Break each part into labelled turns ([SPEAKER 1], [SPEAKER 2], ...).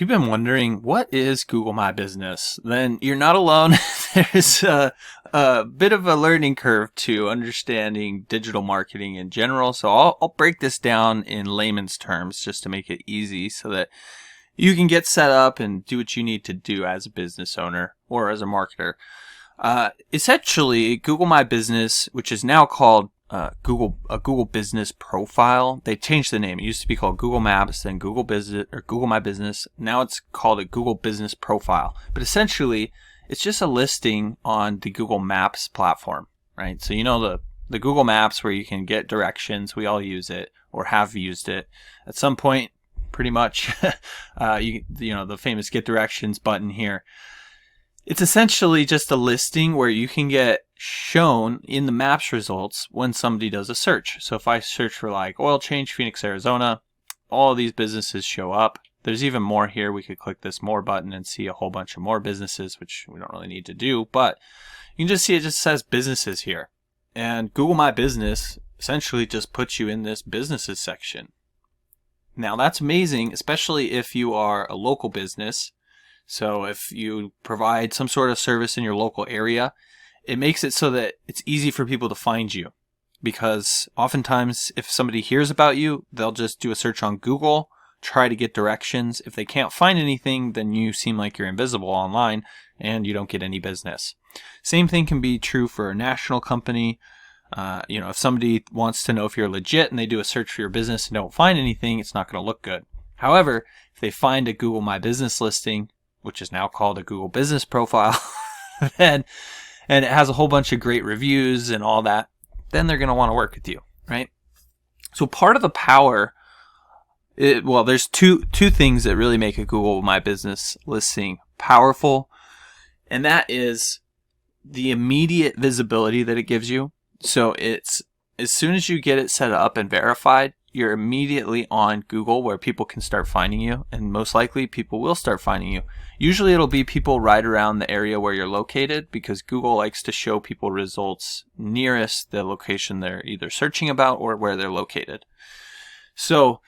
[SPEAKER 1] you've been wondering, what is Google My Business? Then you're not alone. There's a bit of a learning curve to understanding digital marketing in general. So I'll break this down in layman's terms just to make it easy so that you can get set up and do what you need to do as a business owner or as a marketer. Essentially, Google My Business, which is now called Google Business Profile. They changed the name. It used to be called Google Maps, then Google Business or Google My Business. Now it's called a Google Business Profile. But essentially, it's just a listing on the Google Maps platform, right? So you know the Google Maps where you can get directions. We all use it or have used it at some point, pretty much. You know the famous Get Directions button here. It's essentially just a listing where you can get shown in the maps results when somebody does a search. So if I search for like oil change Phoenix, Arizona, all of these businesses show up. There's even more here. We could click this more button and see a whole bunch of more businesses, which we don't really need to do, but you can just see it just says businesses here. And Google My Business essentially just puts you in this businesses section. Now that's amazing, especially if you are a local business. So if you provide some sort of service in your local area, it makes it so that it's easy for people to find you. Because oftentimes if somebody hears about you, they'll just do a search on Google, try to get directions. If they can't find anything, then you seem like you're invisible online and you don't get any business. Same thing can be true for a national company. If somebody wants to know if you're legit and they do a search for your business and don't find anything, it's not going to look good. However, if they find a Google My Business listing, which is now called a Google Business Profile, and it has a whole bunch of great reviews and all that, then they're going to want to work with you, right? So part of the power, there's two things that really make a Google My Business listing powerful, and that is the immediate visibility that it gives you. So it's as soon as you get it set up and verified, you're immediately on Google where people can start finding you, and most likely people will start finding you. Usually it'll be people right around the area where you're located because Google likes to show people results nearest the location they're either searching about or where they're located. So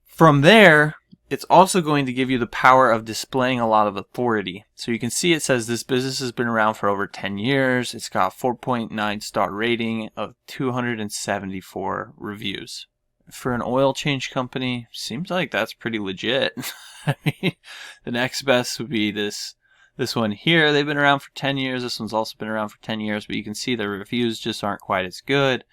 [SPEAKER 1] from there, it's also going to give you the power of displaying a lot of authority. So you can see it says this business has been around for over 10 years. It's got 4.9 star rating of 274 reviews. For an oil change company, seems like that's pretty legit. I mean, the next best would be this one here. They've been around for 10 years. This one's also been around for 10 years, but you can see the reviews just aren't quite as good.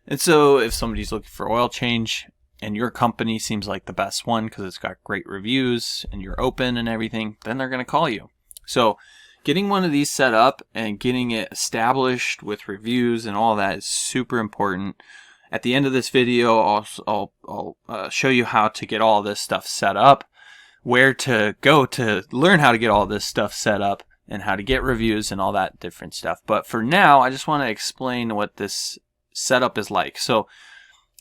[SPEAKER 1] And so if somebody's looking for oil change and your company seems like the best one because it's got great reviews and you're open and everything, then they're going to call you. So getting one of these set up and getting it established with reviews and all that is super important. At the end of this video, I'll show you how to get all this stuff set up, where to go to learn how to get all this stuff set up, and how to get reviews and all that different stuff. But for now, I just want to explain what this setup is like. So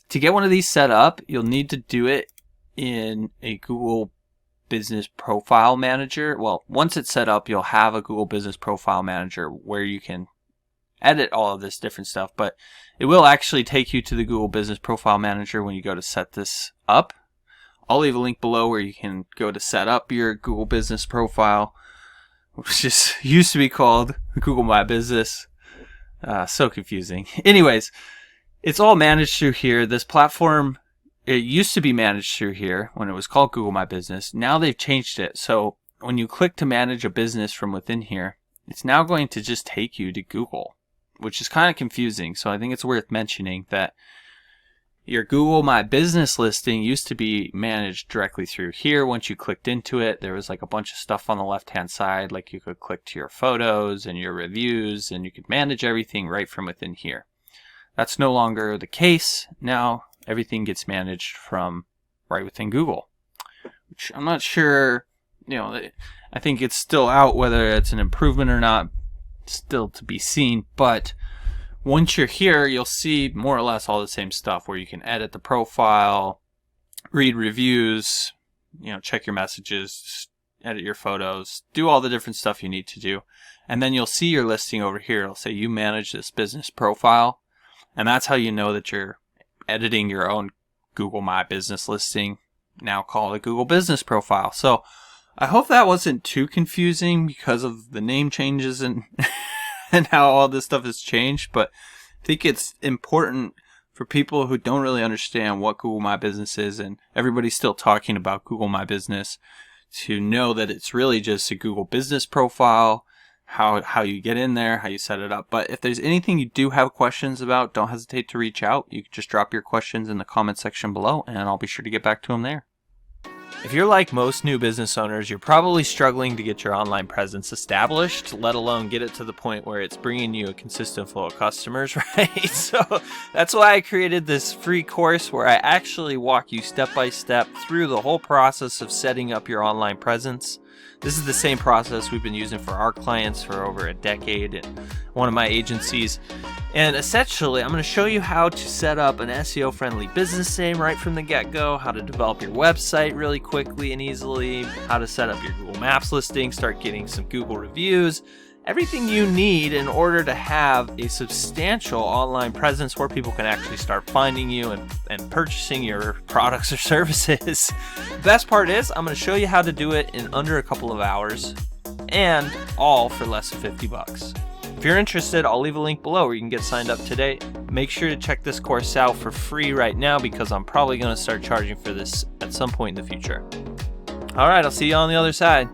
[SPEAKER 1] to get one of these set up, you'll need to do it in a Google Business Profile Manager. Well, once it's set up, you'll have a Google Business Profile Manager where you can edit all of this different stuff, but it will actually take you to the Google Business Profile Manager when you go to set this up. I'll leave a link below where you can go to set up your Google Business Profile, which used to be called Google My Business. So confusing. Anyways, it's all managed through here. This platform, it used to be managed through here when it was called Google My Business. Now they've changed it. So when you click to manage a business from within here, it's now going to just take you to Google, which is kind of confusing. So I think it's worth mentioning that your Google My Business listing used to be managed directly through here. Once you clicked into it, there was like a bunch of stuff on the left-hand side, like you could click to your photos and your reviews, and you could manage everything right from within here. That's no longer the case. Now everything gets managed from right within Google, which I'm not sure, I think it's still out whether it's an improvement or not, still to be seen. But once you're here, you'll see more or less all the same stuff where you can edit the profile, read reviews, check your messages, edit your photos, do all the different stuff you need to do. And then you'll see your listing over here. It'll say you manage this business profile. And that's how you know that you're editing your own Google My Business listing. now call it a Google Business Profile. So I hope that wasn't too confusing because of the name changes and and how all this stuff has changed. But I think it's important for people who don't really understand what Google My Business is, and everybody's still talking about Google My Business, to know that it's really just a Google Business Profile, how you get in there, how you set it up. But if there's anything you do have questions about, don't hesitate to reach out. You can just drop your questions in the comment section below, and I'll be sure to get back to them there. If you're like most new business owners, you're probably struggling to get your online presence established, let alone get it to the point where it's bringing you a consistent flow of customers, right? So that's why I created this free course where I actually walk you step by step through the whole process of setting up your online presence. This is the same process we've been using for our clients for over a decade in one of my agencies. And essentially, I'm going to show you how to set up an SEO-friendly business name right from the get-go, how to develop your website really quickly and easily, how to set up your Google Maps listing, start getting some Google reviews, everything you need in order to have a substantial online presence where people can actually start finding you and purchasing your products or services. The best part is I'm going to show you how to do it in under a couple of hours, and all for less than $50. If you're interested, I'll leave a link below where you can get signed up today. Make sure to check this course out for free right now, because I'm probably going to start charging for this at some point in the future. All right, I'll see you on the other side.